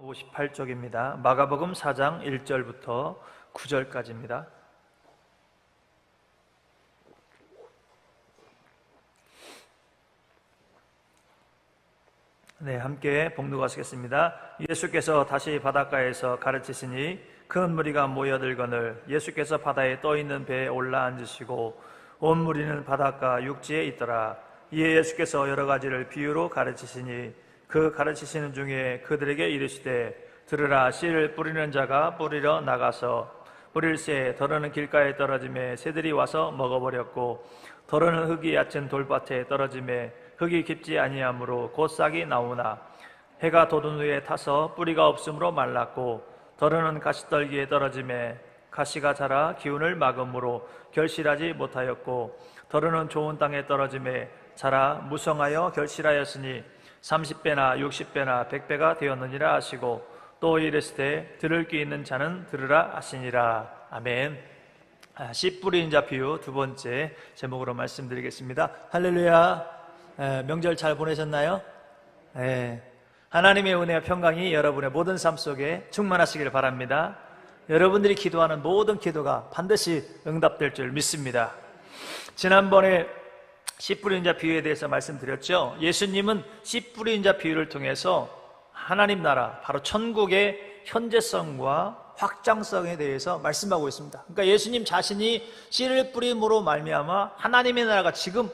58쪽입니다. 마가복음 4장 1절부터 9절까지입니다. 네, 함께 봉독하시겠습니다. 예수께서 다시 바닷가에서 가르치시니 큰 무리가 모여들거늘 예수께서 바다에 떠있는 배에 올라앉으시고 온 무리는 바닷가 육지에 있더라. 이에 예수께서 여러 가지를 비유로 가르치시니 그 가르치시는 중에 그들에게 이르시되 들으라. 씨를 뿌리는 자가 뿌리러 나가서 뿌릴새 더러는 길가에 떨어지매 새들이 와서 먹어버렸고 더러는 흙이 얕은 돌밭에 떨어지매 흙이 깊지 아니하므로 곧 싹이 나오나 해가 돋은 후에 타서 뿌리가 없으므로 말랐고 더러는 가시떨기에 떨어지매 가시가 자라 기운을 막음으로 결실하지 못하였고 더러는 좋은 땅에 떨어지매 자라 무성하여 결실하였으니 30배나 60배나 100배가 되었느니라 하시고 또 이르시되 들을 귀 있는 자는 들으라 하시니라. 아멘. 씨 뿌리는 자 비유 두 번째 제목으로 말씀드리겠습니다. 할렐루야. 명절 잘 보내셨나요? 하나님의 은혜와 평강이 여러분의 모든 삶 속에 충만하시길 바랍니다. 여러분들이 기도하는 모든 기도가 반드시 응답될 줄 믿습니다. 지난번에 씨 뿌리는 자 비유에 대해서 말씀드렸죠. 예수님은 씨 뿌리는 자 비유를 통해서 하나님 나라, 바로 천국의 현재성과 확장성에 대해서 말씀하고 있습니다. 그러니까 예수님 자신이 씨를 뿌림으로 말미암아 하나님의 나라가 지금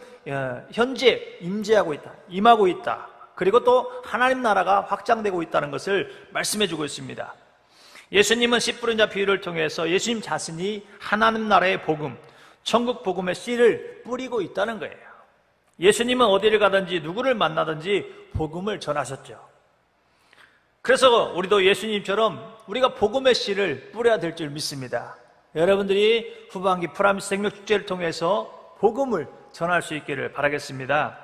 현재 임재하고 있다, 임하고 있다. 그리고 또 하나님 나라가 확장되고 있다는 것을 말씀해주고 있습니다. 예수님은 씨 뿌린 자 비유를 통해서 예수님 자신이 하나님 나라의 복음, 천국 복음의 씨를 뿌리고 있다는 거예요. 예수님은 어디를 가든지 누구를 만나든지 복음을 전하셨죠. 그래서 우리도 예수님처럼 우리가 복음의 씨를 뿌려야 될 줄 믿습니다. 여러분들이 후반기 프라미스 생명축제를 통해서 복음을 전할 수 있기를 바라겠습니다.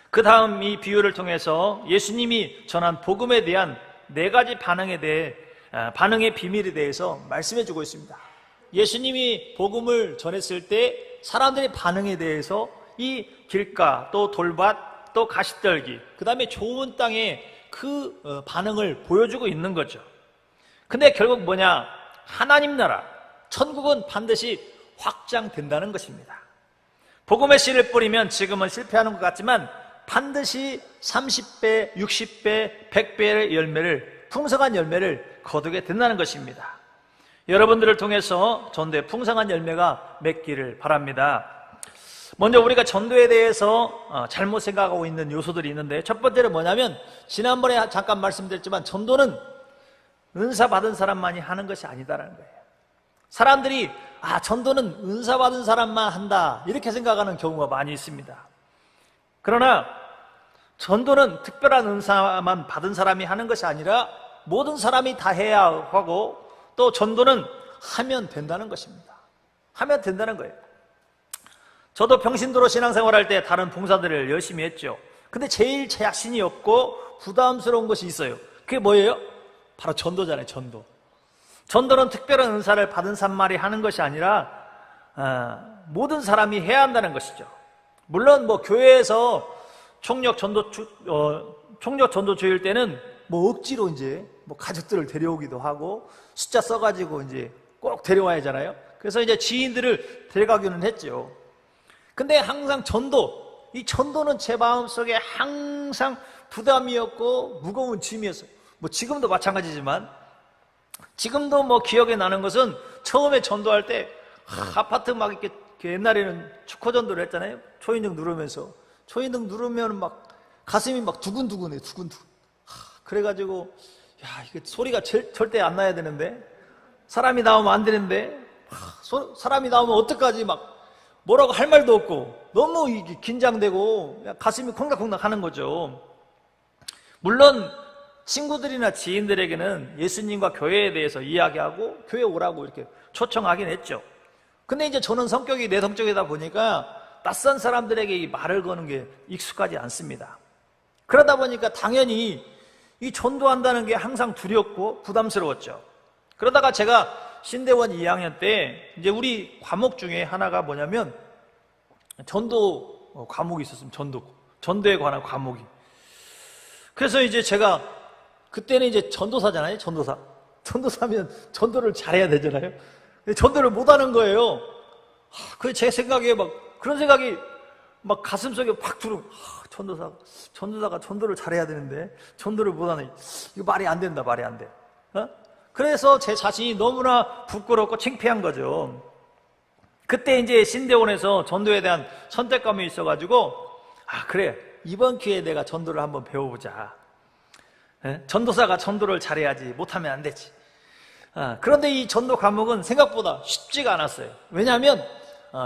그 다음 이 비유를 통해서 예수님이 전한 복음에 대한 네 가지 반응의 비밀에 대해서 말씀해 주고 있습니다. 예수님이 복음을 전했을 때 사람들의 반응에 대해서 이 길가, 또 돌밭, 또 가시떨기, 그 다음에 좋은 땅에 그 반응을 보여주고 있는 거죠. 근데 결국 뭐냐? 하나님 나라, 천국은 반드시 확장된다는 것입니다. 복음의 씨를 뿌리면 지금은 실패하는 것 같지만 반드시 30배, 60배, 100배의 열매를, 풍성한 열매를 거두게 된다는 것입니다. 여러분들을 통해서 전도의 풍성한 열매가 맺기를 바랍니다. 먼저 우리가 전도에 대해서 잘못 생각하고 있는 요소들이 있는데, 첫 번째는 뭐냐면 지난번에 잠깐 말씀드렸지만 전도는 은사 받은 사람만이 하는 것이 아니다라는 거예요. 사람들이 전도는 은사 받은 사람만 한다 이렇게 생각하는 경우가 많이 있습니다. 그러나 전도는 특별한 은사만 받은 사람이 하는 것이 아니라 모든 사람이 다 해야 하고, 또 전도는 하면 된다는 것입니다. 하면 된다는 거예요. 저도 평신도로 신앙생활할 때 다른 봉사들을 열심히 했죠. 근데 제일 자신이 없고 부담스러운 것이 있어요. 그게 뭐예요? 바로 전도잖아요. 전도는 특별한 은사를 받은 사람만이 하는 것이 아니라 모든 사람이 해야 한다는 것이죠. 물론 교회에서 총력 전도주일 때는 억지로 이제 가족들을 데려오기도 하고 숫자 써가지고 이제 꼭 데려와야 하잖아요. 그래서 이제 지인들을 데려가기는 했죠. 근데 항상 이 전도는 제 마음속에 항상 부담이었고 무거운 짐이었어요. 지금도 마찬가지지만, 지금도 기억에 나는 것은 처음에 전도할 때 아파트 막 이렇게 옛날에는 축호 전도를 했잖아요. 초인종 누르면서. 초인종 누르면 가슴이 두근두근해요. 두근두근. 그래가지고 이게 소리가 절대 안 나야 되는데, 사람이 나오면 안 되는데, 사람이 나오면 어떡하지? 뭐라고 할 말도 없고 너무 긴장되고 가슴이 콩닥콩닥 하는 거죠. 물론 친구들이나 지인들에게는 예수님과 교회에 대해서 이야기하고 교회 오라고 이렇게 초청하긴 했죠. 근데 이제 저는 성격이 내성적이다 보니까 낯선 사람들에게 이 말을 거는 게 익숙하지 않습니다. 그러다 보니까 당연히 이 전도한다는 게 항상 두렵고 부담스러웠죠. 그러다가 제가 신대원 2학년 때 이제 우리 과목 중에 하나가 뭐냐면 전도 과목이 있었습니다. 전도에 관한 과목이. 그래서 이제 제가 그때는 이제 전도사잖아요, 전도사. 전도사면 전도를 잘해야 되잖아요. 근데 전도를 못하는 거예요. 그게 제 생각에 막 그런 생각이 막 가슴속에 팍 들어. 전도사가 전도를 잘해야 되는데 전도를 못하네. 이거 말이 안 된다, 말이 안 돼. 그래서 제 자신이 너무나 부끄럽고 창피한 거죠. 그때 이제 신대원에서 전도에 대한 선택감이 있어가지고, 그래, 이번 기회에 내가 전도를 한번 배워보자. 전도사가 전도를 잘해야지, 못하면 안 되지. 그런데 이 전도 과목은 생각보다 쉽지가 않았어요. 왜냐하면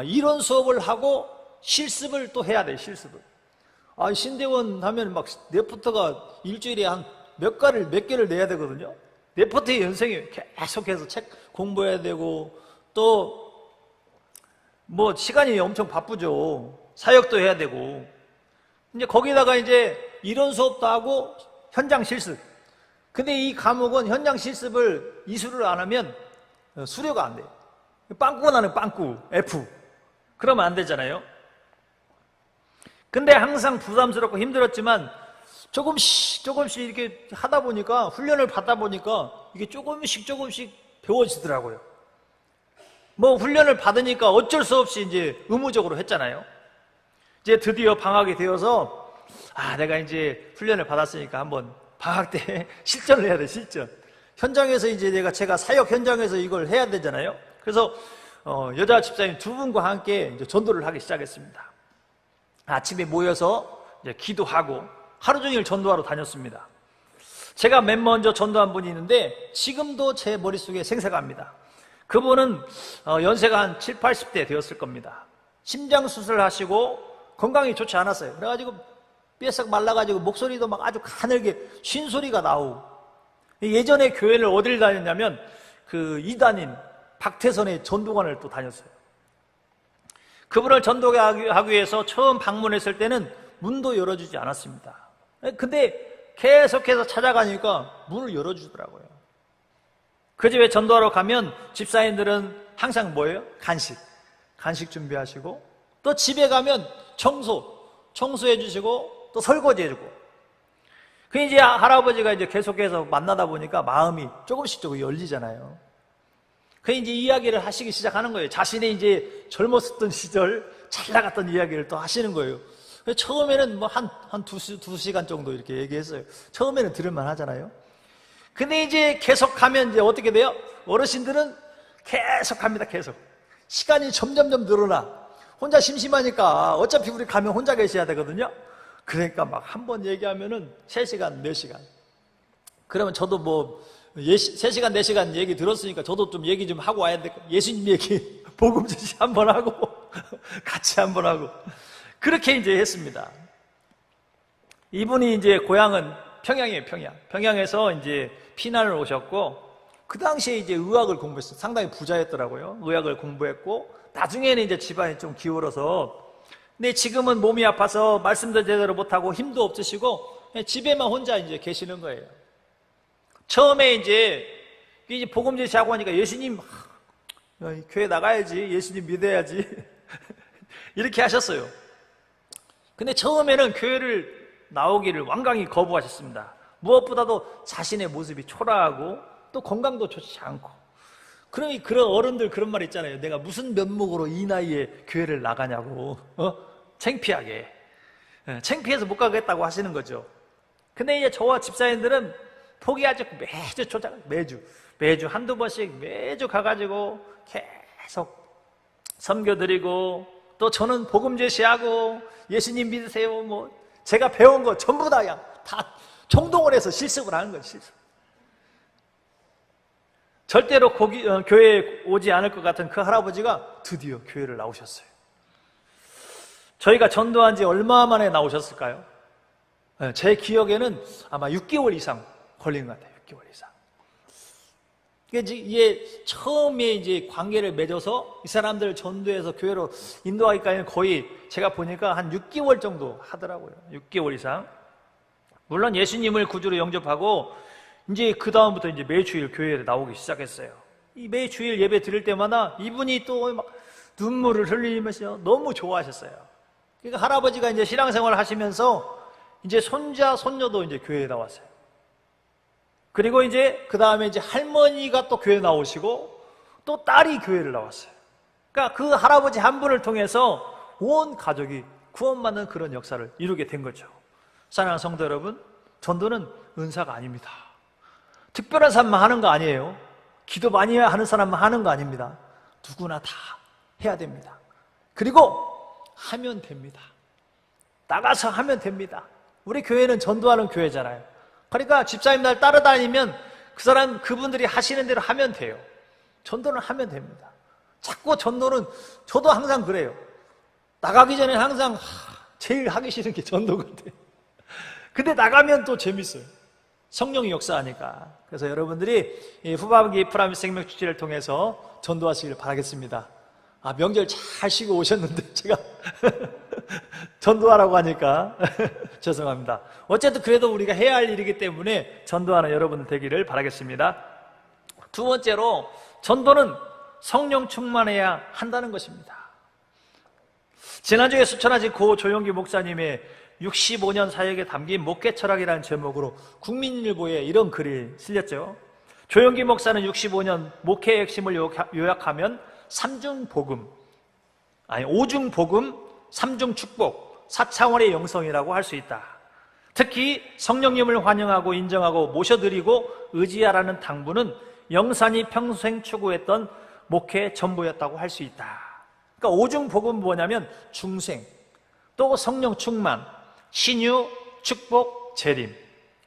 이론 수업을 하고 실습을 또 해야 돼요, 실습을. 신대원 하면 막 레포터가 일주일에 한 몇 개를 내야 되거든요. 레포터의 연생이 계속해서 책 공부해야 되고, 또 뭐 시간이 엄청 바쁘죠. 사역도 해야 되고. 이제 거기다가 이제 이론 수업도 하고 현장 실습. 근데 이 과목은 현장 실습을 이수를 안 하면 수료가 안 돼요. 빵꾸가 나는 빵꾸, F. 그러면 안 되잖아요. 근데 항상 부담스럽고 힘들었지만 조금씩 이렇게 하다 보니까, 훈련을 받다 보니까 이게 조금씩 배워지더라고요. 뭐 훈련을 받으니까 어쩔 수 없이 이제 의무적으로 했잖아요. 이제 드디어 방학이 되어서 내가 이제 훈련을 받았으니까 한번 방학 때 실전을 해야 돼, 실전. 현장에서 이제 제가 사역 현장에서 이걸 해야 되잖아요. 그래서 여자 집사님 두 분과 함께 이제 전도를 하기 시작했습니다. 아침에 모여서 이제 기도하고 하루 종일 전도하러 다녔습니다. 제가 맨 먼저 전도한 분이 있는데 지금도 제 머릿속에 생생합니다. 그분은 연세가 한 70, 80대 되었을 겁니다. 심장 수술을 하시고 건강이 좋지 않았어요. 그래가지고 삐싹 말라가지고 목소리도 막 아주 가늘게 쉰소리가 나오고. 예전에 교회를 어딜 다녔냐면 그 이단인 박태선의 전도관을 또 다녔어요. 그분을 전도하기 위해서 처음 방문했을 때는 문도 열어주지 않았습니다. 근데 계속해서 찾아가니까 문을 열어주더라고요. 그 집에 전도하러 가면 집사님들은 항상 뭐예요? 간식 준비하시고, 또 집에 가면 청소해 주시고, 또 설거지 해주고. 그 이제 할아버지가 이제 계속해서 만나다 보니까 마음이 조금씩 열리잖아요. 그 이제 이야기를 하시기 시작하는 거예요. 자신의 이제 젊었었던 시절 잘 나갔던 이야기를 또 하시는 거예요. 처음에는 뭐 두 시간 정도 이렇게 얘기했어요. 처음에는 들을만 하잖아요. 근데 이제 계속 가면 이제 어떻게 돼요? 어르신들은 계속 갑니다, 계속. 시간이 점점점 늘어나. 혼자 심심하니까 어차피 우리 가면 혼자 계셔야 되거든요. 그러니까 막 한 번 얘기하면은 3시간, 4시간. 그러면 저도 뭐 3시간, 4시간 얘기 들었으니까 저도 좀 얘기 좀 하고 와야 될 거. 예수님 얘기, 복음 제시 한번 하고, 같이 한번 하고. 그렇게 이제 했습니다. 이분이 이제 고향은 평양이에요, 평양. 평양에서 이제 피난을 오셨고, 그 당시에 이제 의학을 공부했어요. 상당히 부자였더라고요. 의학을 공부했고, 나중에는 이제 집안이 좀 기울어서, 근데 지금은 몸이 아파서 말씀도 제대로 못하고 힘도 없으시고, 그냥 집에만 혼자 이제 계시는 거예요. 처음에 이제 복음 제시하고 하니까 예수님, 교회 나가야지. 예수님 믿어야지. 이렇게 하셨어요. 근데 처음에는 교회를 나오기를 완강히 거부하셨습니다. 무엇보다도 자신의 모습이 초라하고 또 건강도 좋지 않고. 그러니 그런 어른들 그런 말 있잖아요. 내가 무슨 면목으로 이 나이에 교회를 나가냐고. 창피하게. 창피해서 못 가겠다고 하시는 거죠. 근데 이제 저와 집사님들은 포기하지 않고 매주 초장, 매주 한두 번씩 매주 가가지고 계속 섬겨드리고, 또 저는 복음 제시하고 예수님 믿으세요. 뭐 제가 배운 거 전부 다 총동원 해서 실습을 하는 거예요. 실습. 절대로 교회에 오지 않을 것 같은 그 할아버지가 드디어 교회를 나오셨어요. 저희가 전도한 지 얼마 만에 나오셨을까요? 제 기억에는 아마 6개월 이상 걸린 것 같아요. 6개월 이상. 이게 처음에 이제 관계를 맺어서 이 사람들을 전도해서 교회로 인도하기까지는 거의 제가 보니까 한 6개월 정도 하더라고요. 6개월 이상. 물론 예수님을 구주로 영접하고 이제 그 다음부터 이제 매주일 교회에 나오기 시작했어요. 이 매주일 예배 드릴 때마다 이분이 또 막 눈물을 흘리면서 너무 좋아하셨어요. 그러니까 할아버지가 이제 신앙생활을 하시면서 이제 손자, 손녀도 이제 교회에 나왔어요. 그리고 이제 그 다음에 이제 할머니가 또 교회 나오시고 또 딸이 교회를 나왔어요. 그러니까 그 할아버지 한 분을 통해서 온 가족이 구원받는 그런 역사를 이루게 된 거죠. 사랑하는 성도 여러분, 전도는 은사가 아닙니다. 특별한 사람만 하는 거 아니에요. 기도 많이 하는 사람만 하는 거 아닙니다. 누구나 다 해야 됩니다. 그리고 하면 됩니다. 나가서 하면 됩니다. 우리 교회는 전도하는 교회잖아요. 그러니까 집사님 날 따라다니면 그분들이 하시는 대로 하면 돼요. 전도는 하면 됩니다. 자꾸 전도는, 저도 항상 그래요. 나가기 전에 항상 제일 하기 싫은 게 전도 같아요. 근데 나가면 또 재밌어요. 성령이 역사하니까. 그래서 여러분들이 이 후반기 프라미스 생명축제를 통해서 전도하시길 바라겠습니다. 명절 잘 쉬고 오셨는데 제가 전도하라고 하니까 죄송합니다. 어쨌든 그래도 우리가 해야 할 일이기 때문에 전도하는 여러분 되기를 바라겠습니다. 두 번째로, 전도는 성령 충만해야 한다는 것입니다. 지난주에 수천하신 고 조용기 목사님의 65년 사역에 담긴 목회 철학이라는 제목으로 국민일보에 이런 글이 실렸죠. 조용기 목사는 65년 목회의 핵심을 요약하면 오중 복음, 삼중 축복, 4차원의 영성이라고 할 수 있다. 특히 성령님을 환영하고 인정하고 모셔드리고 의지하라는 당부는 영산이 평생 추구했던 목회의 전부였다고 할 수 있다. 그러니까 오중 복음은 뭐냐면 중생, 또 성령 충만, 신유, 축복, 재림.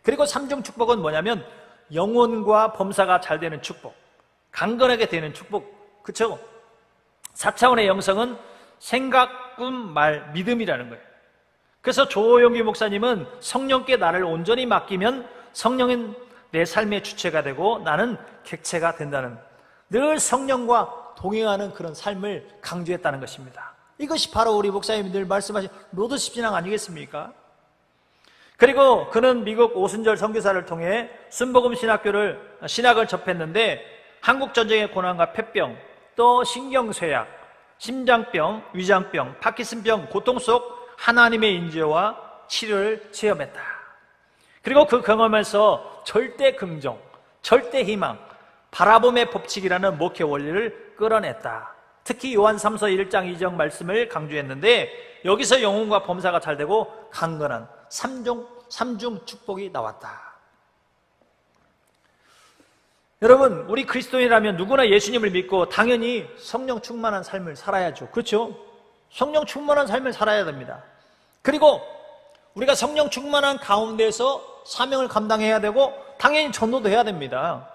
그리고 삼중 축복은 뭐냐면 영혼과 범사가 잘 되는 축복, 강건하게 되는 축복. 그렇죠? 4차원의 영성은 생각, 꿈, 말, 믿음이라는 거예요. 그래서 조용기 목사님은 성령께 나를 온전히 맡기면 성령은 내 삶의 주체가 되고 나는 객체가 된다는, 늘 성령과 동행하는 그런 삶을 강조했다는 것입니다. 이것이 바로 우리 목사님이 늘 말씀하신 로드십 신앙 아니겠습니까? 그리고 그는 미국 오순절 선교사를 통해 순복음 신학을 접했는데 한국 전쟁의 고난과 폐병, 또 신경쇠약, 심장병, 위장병, 파킨슨병 고통 속 하나님의 인재와 치료를 체험했다. 그리고 그 경험에서 절대 긍정, 절대 희망, 바라봄의 법칙이라는 목회 원리를 끌어냈다. 특히 요한 3서 1장 2절 말씀을 강조했는데 여기서 영혼과 범사가 잘 되고 강건한 삼중 축복이 나왔다. 여러분, 우리 그리스도인이라면 누구나 예수님을 믿고 당연히 성령 충만한 삶을 살아야죠. 그렇죠? 성령 충만한 삶을 살아야 됩니다. 그리고 우리가 성령 충만한 가운데서 사명을 감당해야 되고 당연히 전도도 해야 됩니다.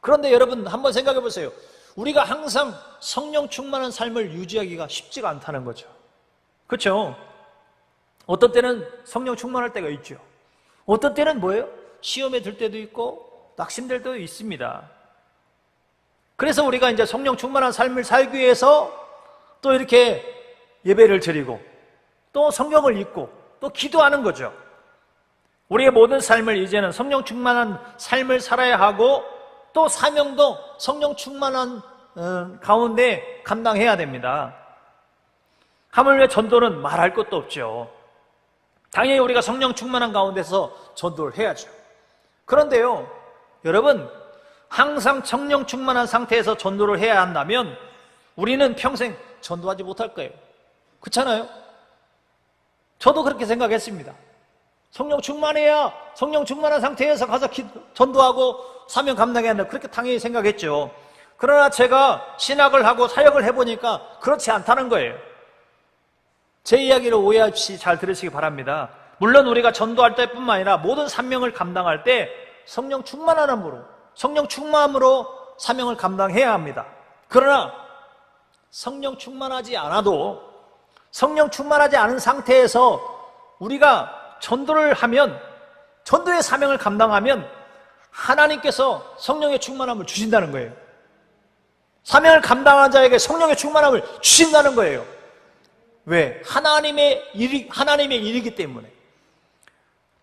그런데 여러분 한번 생각해 보세요. 우리가 항상 성령 충만한 삶을 유지하기가 쉽지가 않다는 거죠. 그렇죠? 어떤 때는 성령 충만할 때가 있죠. 어떤 때는 뭐예요? 시험에 들 때도 있고 낙심될 때도 있습니다. 그래서 우리가 이제 성령 충만한 삶을 살기 위해서 또 이렇게 예배를 드리고 또 성경을 읽고 또 기도하는 거죠. 우리의 모든 삶을 이제는 성령 충만한 삶을 살아야 하고 또 사명도 성령 충만한 가운데 감당해야 됩니다. 하물며 전도는 말할 것도 없죠. 당연히 우리가 성령 충만한 가운데서 전도를 해야죠. 그런데요, 여러분, 항상 성령 충만한 상태에서 전도를 해야 한다면 우리는 평생 전도하지 못할 거예요. 그렇잖아요? 저도 그렇게 생각했습니다. 성령 충만해야 성령 충만한 상태에서 가서 전도하고 사명 감당해야 한다, 그렇게 당연히 생각했죠. 그러나 제가 신학을 하고 사역을 해보니까 그렇지 않다는 거예요. 제 이야기를 오해 없이 잘 들으시기 바랍니다. 물론 우리가 전도할 때뿐만 아니라 모든 사명을 감당할 때 성령 충만함으로 사명을 감당해야 합니다. 그러나 성령 충만하지 않아도, 성령 충만하지 않은 상태에서 우리가 전도를 하면, 전도의 사명을 감당하면 하나님께서 성령의 충만함을 주신다는 거예요. 사명을 감당한 자에게 성령의 충만함을 주신다는 거예요. 왜? 하나님의 일이기 때문에.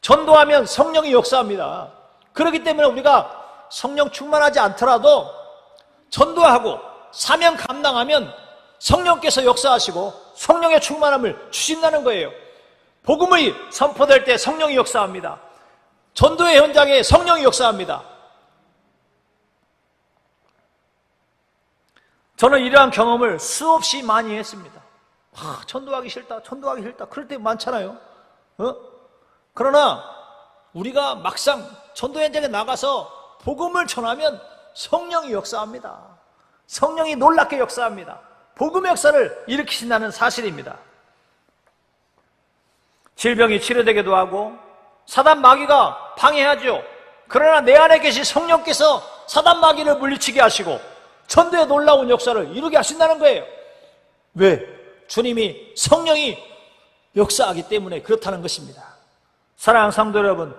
전도하면 성령이 역사합니다. 그렇기 때문에 우리가 성령 충만하지 않더라도 전도하고 사명 감당하면 성령께서 역사하시고 성령의 충만함을 주신다는 거예요. 복음이 선포될 때 성령이 역사합니다. 전도의 현장에 성령이 역사합니다. 저는 이러한 경험을 수없이 많이 했습니다. 전도하기 싫다, 전도하기 싫다. 그럴 때 많잖아요. 그러나 우리가 막상 전도 현장에 나가서 복음을 전하면 성령이 역사합니다. 성령이 놀랍게 역사합니다. 복음의 역사를 일으키신다는 사실입니다. 질병이 치료되기도 하고 사단 마귀가 방해하죠. 그러나 내 안에 계신 성령께서 사단 마귀를 물리치게 하시고 전도의 놀라운 역사를 이루게 하신다는 거예요. 왜? 주님이, 성령이 역사하기 때문에 그렇다는 것입니다. 사랑하는 성도 여러분,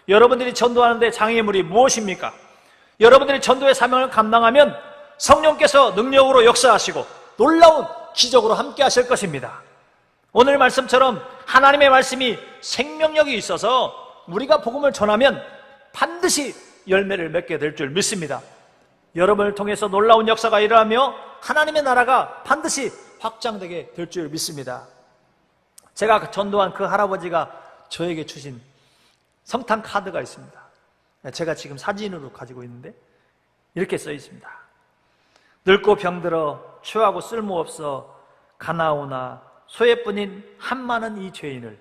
여러분들이 전도하는데 장애물이 무엇입니까? 여러분들이 전도의 사명을 감당하면 성령께서 능력으로 역사하시고 놀라운 기적으로 함께 하실 것입니다. 오늘 말씀처럼 하나님의 말씀이 생명력이 있어서 우리가 복음을 전하면 반드시 열매를 맺게 될 줄 믿습니다. 여러분을 통해서 놀라운 역사가 일어나며 하나님의 나라가 반드시 확장되게 될 줄 믿습니다. 제가 전도한 그 할아버지가 저에게 주신 성탄 카드가 있습니다. 제가 지금 사진으로 가지고 있는데 이렇게 써 있습니다. 늙고 병들어 추하고 쓸모없어 가나오나 소외뿐인 한많은 이 죄인을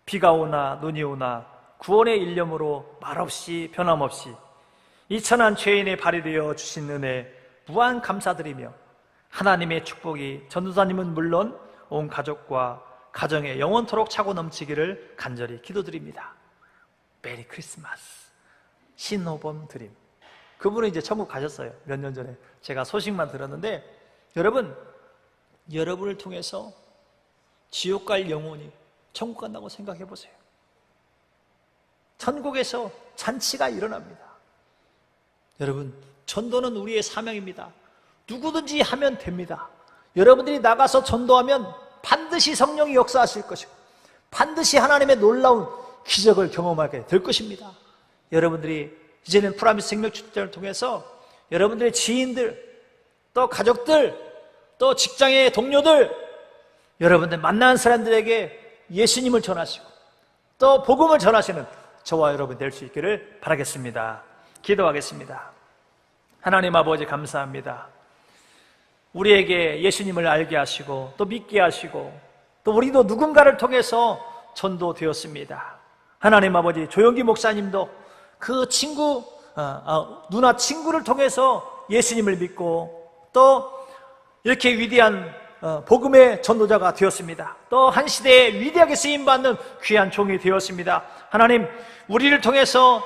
비가 오나 눈이 오나 구원의 일념으로 말없이 변함없이 이 천한 죄인의 발이 되어 주신 은혜 무한 감사드리며 하나님의 축복이 전도사님은 물론 온 가족과 가정에 영원토록 차고 넘치기를 간절히 기도드립니다. 메리 크리스마스, 신호범 드림. 그분은 이제 천국 가셨어요. 몇 년 전에 제가 소식만 들었는데, 여러분을 통해서 지옥 갈 영혼이 천국 간다고 생각해 보세요. 천국에서 잔치가 일어납니다. 여러분, 전도는 우리의 사명입니다. 누구든지 하면 됩니다. 여러분들이 나가서 전도하면 반드시 성령이 역사하실 것이고 반드시 하나님의 놀라운 기적을 경험하게 될 것입니다. 여러분들이 이제는 프라미스 생명축제를 통해서 여러분들의 지인들, 또 가족들, 또 직장의 동료들, 여러분들 만나는 사람들에게 예수님을 전하시고 또 복음을 전하시는 저와 여러분 될 수 있기를 바라겠습니다. 기도하겠습니다. 하나님 아버지 감사합니다. 우리에게 예수님을 알게 하시고 또 믿게 하시고 또 우리도 누군가를 통해서 전도되었습니다. 하나님 아버지, 조영기 목사님도 그 친구, 누나 친구를 통해서 예수님을 믿고 또 이렇게 위대한 복음의 전도자가 되었습니다. 또 한 시대에 위대하게 쓰임받는 귀한 종이 되었습니다. 하나님, 우리를 통해서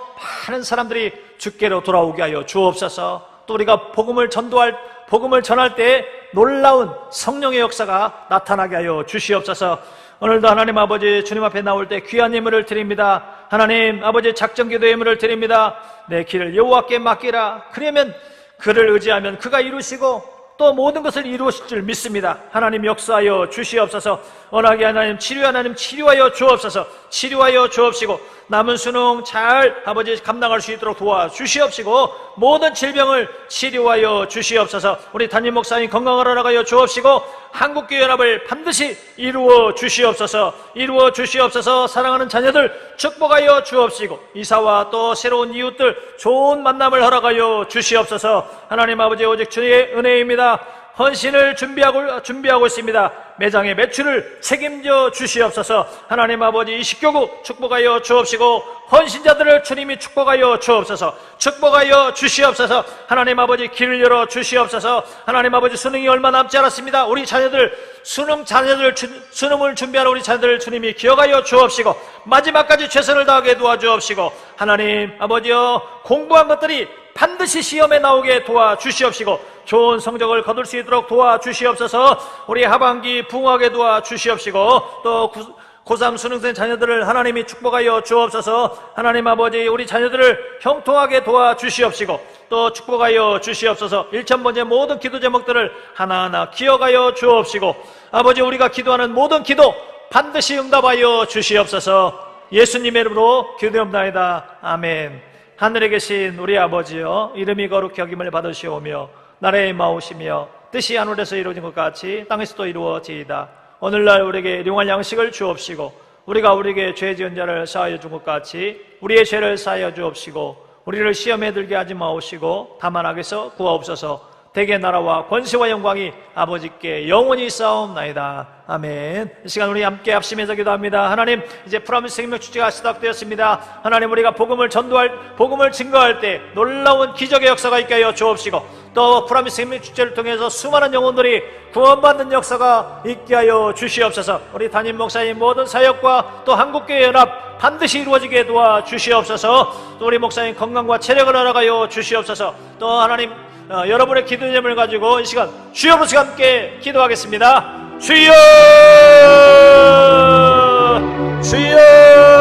많은 사람들이 주께로 돌아오게 하여 주옵소서. 또 우리가 복음을 전할 때 놀라운 성령의 역사가 나타나게 하여 주시옵소서. 오늘도 하나님 아버지 주님 앞에 나올 때 귀한 예물을 드립니다. 하나님 아버지 작정기도 예물을 드립니다. 내 길을 여호와께 맡기라. 그러면 그를 의지하면 그가 이루시고 또 모든 것을 이루실 줄 믿습니다. 하나님 역사하여 주시옵소서. 원하게 하나님 치료하여 주옵소서. 치료하여 주옵시고 남은 수능 잘 아버지 감당할 수 있도록 도와주시옵시고 모든 질병을 치료하여 주시옵소서. 우리 담임 목사님 건강을 허락하여 주옵시고 한국교회 연합을 반드시 이루어 주시옵소서. 이루어 주시옵소서. 사랑하는 자녀들 축복하여 주옵시고 이사와 또 새로운 이웃들 좋은 만남을 허락하여 주시옵소서. 하나님 아버지 오직 주의 은혜입니다. 헌신을 준비하고 있습니다. 매장의 매출을 책임져 주시옵소서. 하나님 아버지 이 식교구 축복하여 주옵시고 헌신자들을 주님이 축복하여 주옵소서. 축복하여 주시옵소서. 하나님 아버지 길을 열어 주시옵소서. 하나님 아버지 수능이 얼마 남지 않았습니다. 우리 자녀들 수능을 준비하는 우리 자녀들 주님이 기억하여 주옵시고 마지막까지 최선을 다하게 도와주옵시고 하나님 아버지여 공부한 것들이 반드시 시험에 나오게 도와주시옵시고 좋은 성적을 거둘 수 있도록 도와주시옵소서. 우리 하반기 부흥하게 도와주시옵시고 또 고3 수능생 자녀들을 하나님이 축복하여 주옵소서. 하나님 아버지 우리 자녀들을 형통하게 도와주시옵시고 또 축복하여 주시옵소서. 1000번째 모든 기도 제목들을 하나하나 기억하여 주옵시고 아버지 우리가 기도하는 모든 기도 반드시 응답하여 주시옵소서. 예수님의 이름으로 기도합나이다. 아멘. 하늘에 계신 우리 아버지여 이름이 거룩히 여김을 받으시오며 나라의 마오시며 뜻이 하늘에서 이루어진 것 같이 땅에서도 이루어지이다. 오늘날 우리에게 일용할 양식을 주옵시고 우리가 우리에게 죄 지은 자를 사하여 준 것 같이 우리의 죄를 사하여 주옵시고 우리를 시험에 들게 하지 마옵시고 다만 악에서 구하옵소서. 대개 나라와 권세와 영광이 아버지께 영원히 있사옵나이다. 아멘. 이 시간 우리 함께 합심해서 기도합니다. 하나님, 이제 프라미스 생명 축제가 시작되었습니다. 하나님, 우리가 복음을 증거할 때 놀라운 기적의 역사가 있게 하여 주옵시고, 또 프라미스 생명 축제를 통해서 수많은 영혼들이 구원받는 역사가 있게 하여 주시옵소서. 우리 담임 목사님 모든 사역과 또 한국교회 연합 반드시 이루어지게 도와주시옵소서. 또 우리 목사님 건강과 체력을 허락하여 주시옵소서. 또 하나님, 여러분의 기도 제목을 가지고 이 시간 주여 함께 기도하겠습니다. 주여, 주여.